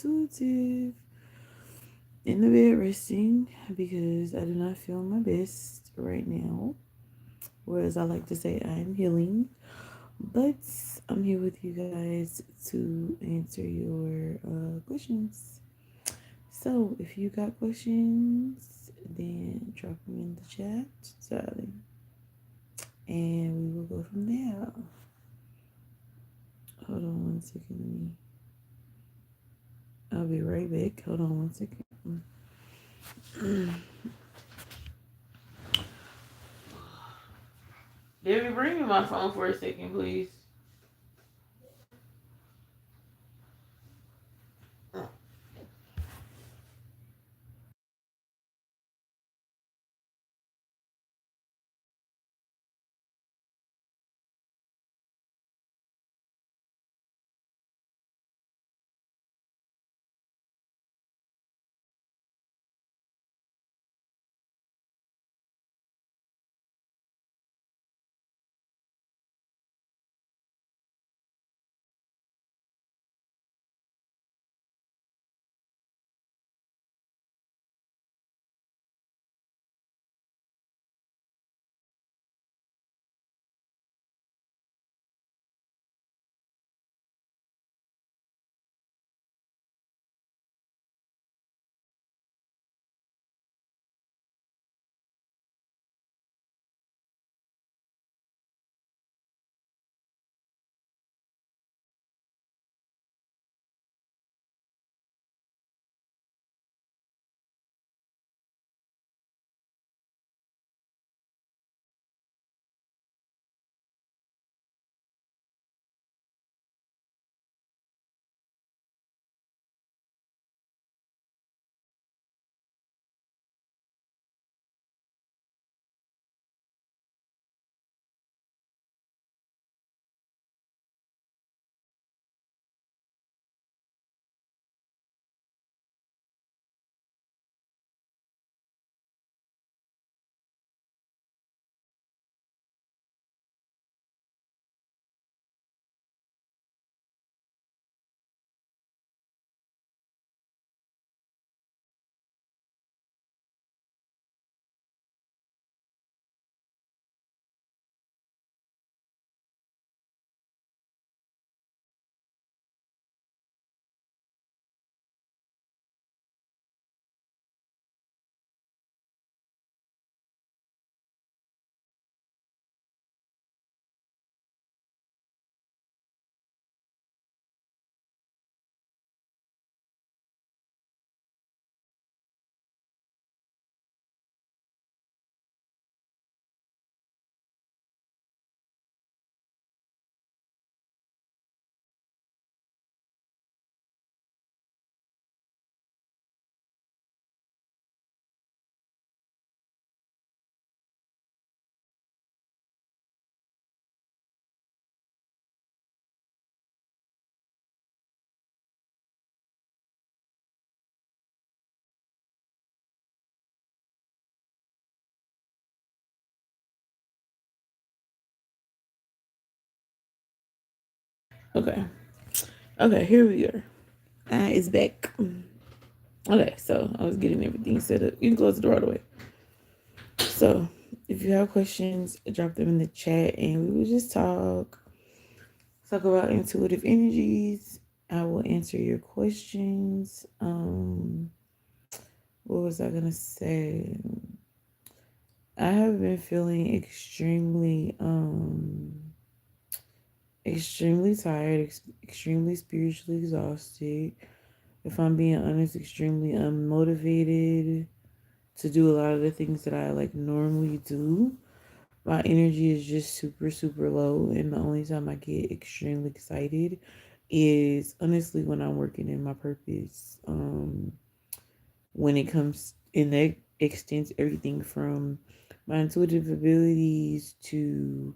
intuitive, in the bed resting because I do not feel my best right now. Whereas I like to say I'm healing. But I'm here with you guys to answer your questions. So if you got questions, then drop them in the chat, darling. And we will go from there. Hold on one second. I'll be right back. Hold on one second. Debbie, bring me my phone for a second, please. Okay. Okay, here we are. It's back. Okay, so I was getting everything set up. You can close the door all the way. So if you have questions, drop them in the chat and we will just talk about intuitive energies. I will answer your questions. What was I gonna say? I have been feeling extremely tired, extremely spiritually exhausted. If I'm being honest, extremely unmotivated to do a lot of the things that I like normally do. My energy is just super, super low, and the only time I get extremely excited is honestly when I'm working in my purpose. When it comes in that extends everything from my intuitive abilities to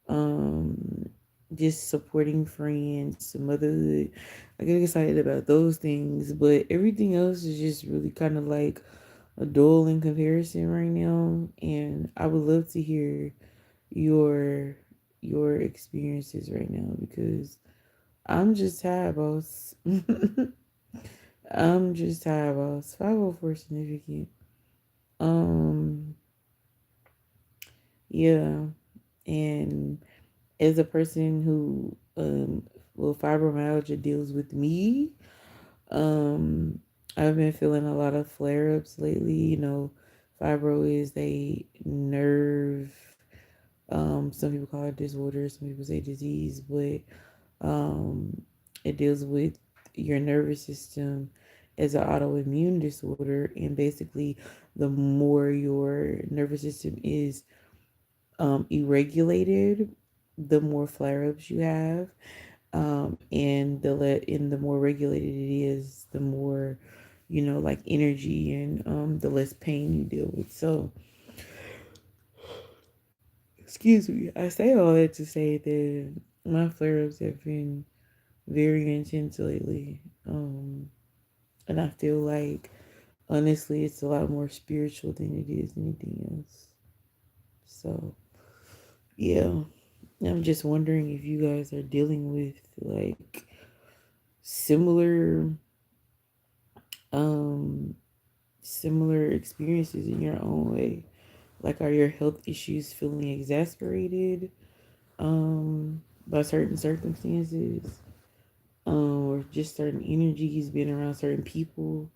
um just supporting friends to motherhood. I get excited about those things, but everything else is just really kind of like a dull in comparison right now. And I would love to hear your your experiences right now because I'm just tired, boss. I'm just tired about 504 significant. Um, yeah, and as a person who well, fibromyalgia deals with me, um I've been feeling a lot of flare-ups lately. Fibro is a nerve, some people call it disorder, some people say disease, but um it deals with your nervous system as an autoimmune disorder. And basically, the more your nervous system is irregulated, the more flare-ups you have, and the more regulated it is, the more, like energy, and the less pain you deal with. So, excuse me, I say all that to say that my flare-ups have been very intense lately, and I feel like, honestly, it's a lot more spiritual than it is anything else. So, yeah, I'm just wondering if you guys are dealing with like similar um similar experiences in your own way. Like, are your health issues feeling exasperated by certain circumstances, or just certain energies, being around certain people?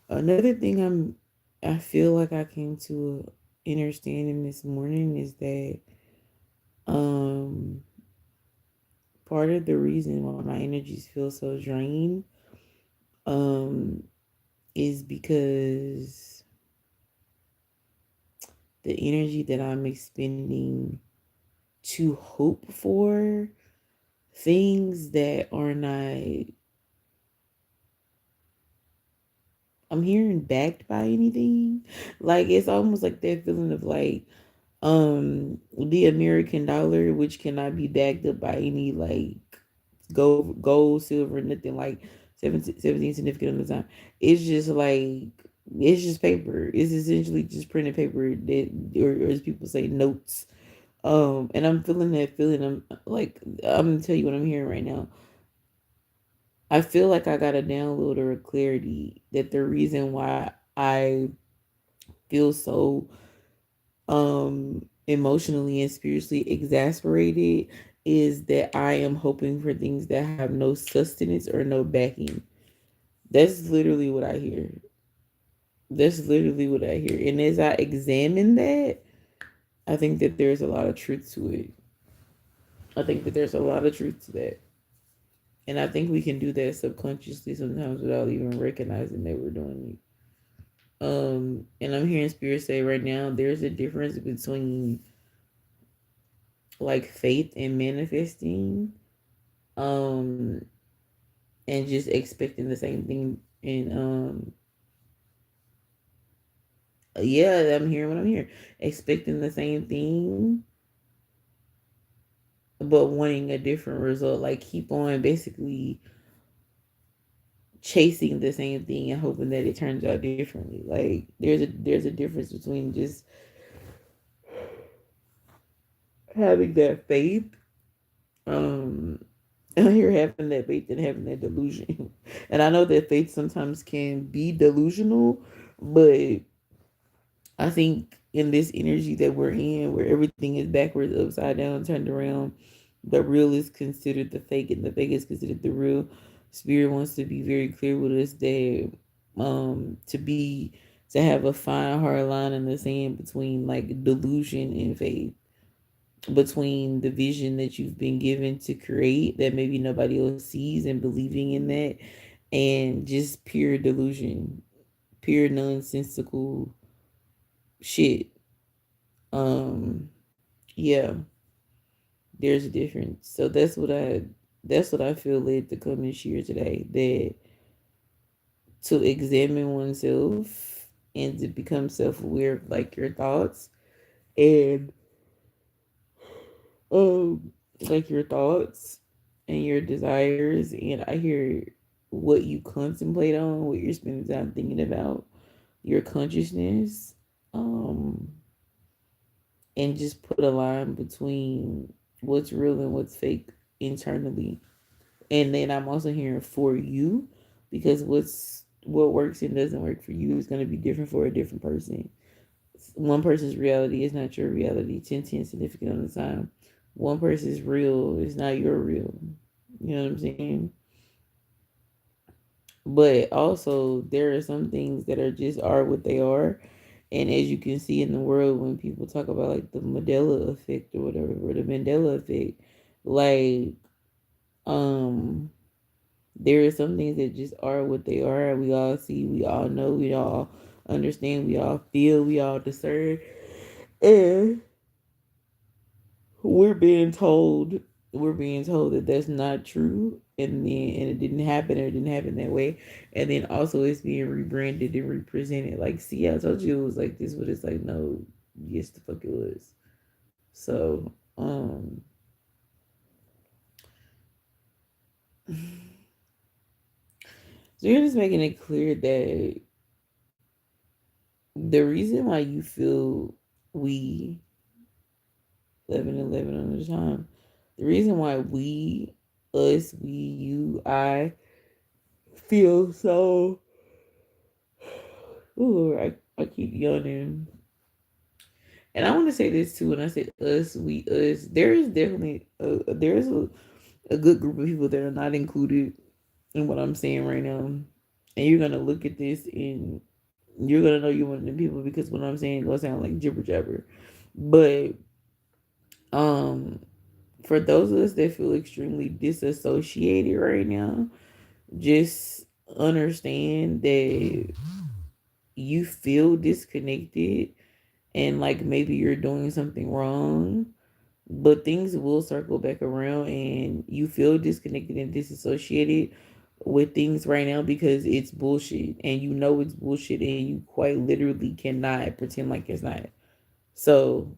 Another thing I feel like I came to a understanding this morning is that um part of the reason why my energies feel so drained um is because the energy that I'm expending to hope for things that are not, I'm hearing, backed by anything. Like, it's almost like that feeling of like the American dollar, which cannot be backed up by any like gold, silver, nothing like 17 significant of the time. It's just like, it's just paper. It's essentially just printed paper that, or as people say, notes. And I'm feeling that feeling. I'm like, I'm gonna tell you what I'm hearing right now. I feel like I got a download or a clarity that the reason why I feel so emotionally and spiritually exasperated is that I am hoping for things that have no sustenance or no backing. That's literally what I hear. That's literally what I hear. And as I examine that, I think that there's a lot of truth to it. I think that there's a lot of truth to that. And I think we can do that subconsciously sometimes without even recognizing that we're doing it. And I'm hearing spirit say right now there's a difference between like faith and manifesting, um, and just expecting the same thing. And yeah, I'm hearing what I'm hearing. Expecting the same thing, but wanting a different result. Like, keep on basically chasing the same thing and hoping that it turns out differently. Like, there's a difference between just having that faith, um and here having that faith and having that delusion. And I know that faith sometimes can be delusional, but I think in this energy that we're in, where everything is backwards, upside down, turned around, the real is considered the fake and the fake is considered the real. Spirit wants to be very clear with us that to have a fine hard line in the sand between like delusion and faith, between the vision that you've been given to create that maybe nobody else sees and believing in that, and just pure delusion, pure nonsensical shit. um yeah, there's a difference. So that's what I feel led to come and share today, that to examine oneself and to become self-aware of like your thoughts, and um like your thoughts and your desires. And I hear what you contemplate on, what you're spending time thinking about, your consciousness, um and just put a line between what's real and what's fake internally. And then I'm also hearing for you, because what works and doesn't work for you is going to be different for a different person. One person's reality is not your reality 10 significant on the time. One person's real is not your real. You know what I'm saying? But also there are some things that are just are what they are. And as you can see in the world when people talk about like the Mandela effect or whatever, or the Mandela effect, like um there are some things that just are what they are. We all see, we all know, we all understand, we all feel, we all discern. And we're being told that that's not true, and it didn't happen, or it didn't happen that way. And then also it's being rebranded and represented like, see, I told you it was like this, but it's like, no, yes the fuck it was. So so you're just making it clear that the reason why you feel we 11 on the time, the reason why we, us, we, you, I feel so, ooh, I keep yawning. And I want to say this too. When I say us, we, us, there is definitely a good group of people that are not included in what I'm saying right now. And you're gonna look at this and you're gonna know you're one of the people, because what I'm saying gonna sound like jibber jabber. But um, for those of us that feel extremely disassociated right now, just understand that you feel disconnected, and like maybe you're doing something wrong, but things will circle back around, and you feel disconnected and disassociated with things right now because it's bullshit, and you know it's bullshit, and you quite literally cannot pretend like it's not. So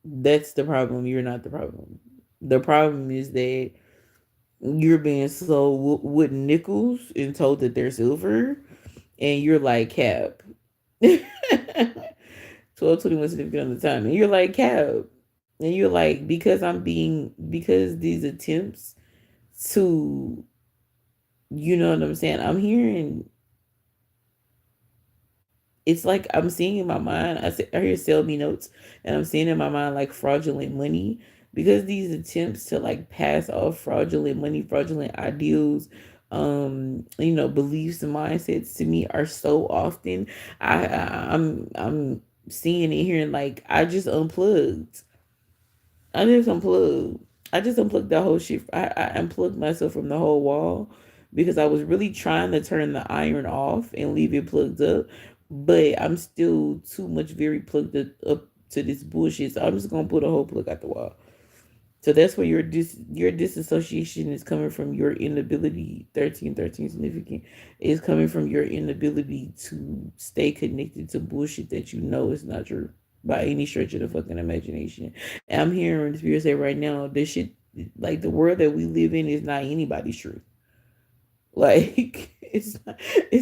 that's the problem. You're not the problem. The problem is that you're being sold with nickels and told that they're silver, and you're like, Cap. 1221 significant on the time, and you're like, Cap. And you're like, because these attempts to, you know what I'm saying? I'm hearing, it's like I'm seeing in my mind, I hear sell me notes, and I'm seeing in my mind like fraudulent money, because these attempts to like pass off fraudulent money, fraudulent ideals, beliefs and mindsets to me are so often. I'm seeing and hearing like I just unplugged. I just unplugged. I just unplugged the whole shit. I unplugged myself from the whole wall because I was really trying to turn the iron off and leave it plugged up. But I'm still too much very plugged up to this bullshit. So I'm just gonna put a whole plug out the wall. So that's where your disassociation is coming from. Your inability, 13 significant, is coming from your inability to stay connected to bullshit that you know is not true by any stretch of the fucking imagination. And I'm hearing the spirit say right now, this shit, like the world that we live in is not anybody's truth. Like it's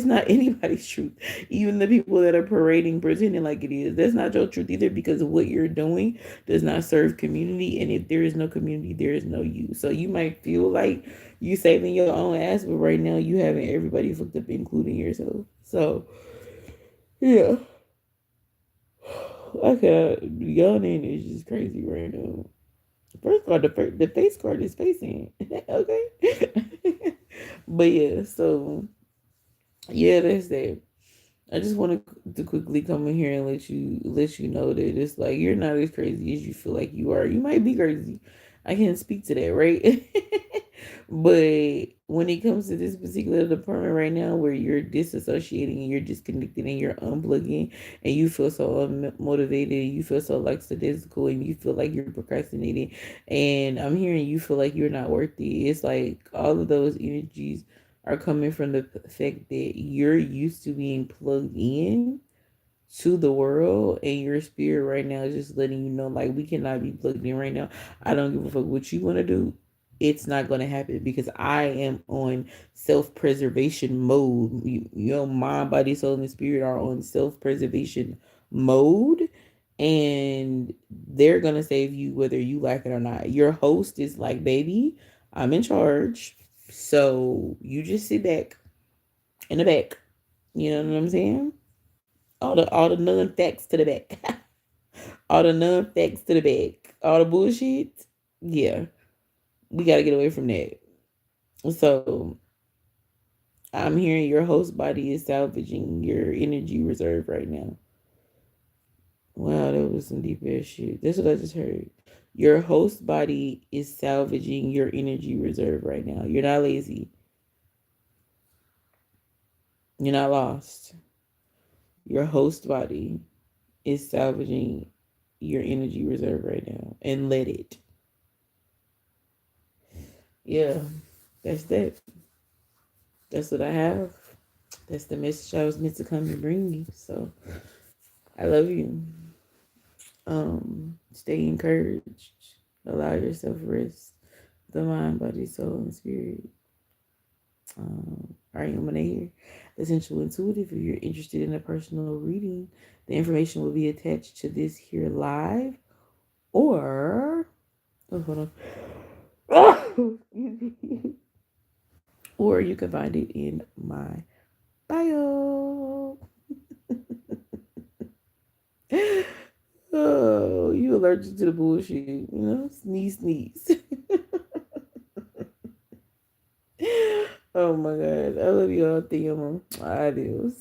not anybody's truth. Even the people that are parading, pretending like it is, that's not your truth either, because what you're doing does not serve community. And if there is no community, there is no you. So you might feel like you saving your own ass, but right now you having everybody fucked up, including yourself. So yeah. Okay, yawning is just crazy right now. First card, the face card is facing. Okay. But yeah, so yeah, that's that. I just wanted to quickly come in here and let you know that it's like you're not as crazy as you feel like you are. You might be crazy. I can't speak to that, right? But when it comes to this particular department right now, where you're disassociating and you're disconnected and you're unplugging, and you feel so unmotivated, you feel so like statistical, and you feel like you're procrastinating, and I'm hearing you feel like you're not worthy. It's like all of those energies are coming from the fact that you're used to being plugged in to the world, and your spirit right now is just letting you know like we cannot be plugged in right now. I don't give a fuck what you want to do. It's not going to happen because I am on self-preservation mode. Your mind, body, soul, and spirit are on self-preservation mode, and they're going to save you whether you like it or not. Your host is like, baby, I'm in charge, so you just sit back in the back You know what I'm saying? All the non facts to the back. All the non facts to the back. All the bullshit. Yeah. We gotta get away from that. So I'm hearing your host body is salvaging your energy reserve right now. Wow, that was some deep ass shit. That's what I just heard. Your host body is salvaging your energy reserve right now. You're not lazy. You're not lost. Your host body is salvaging your energy reserve right now. And let it. Yeah, that's that. That's what I have. That's the message I was meant to come and bring you. So I love you. Stay encouraged. Allow yourself rest. The mind, body, soul, and spirit. All right, I'm gonna hear Essential Intuitive. If you're interested in a personal reading, the information will be attached to this here live, or hold on, or you can find it in my bio. Oh, you allergic to the bullshit, Sneeze, sneeze. Oh my god, I love you all. Te amo. Adios.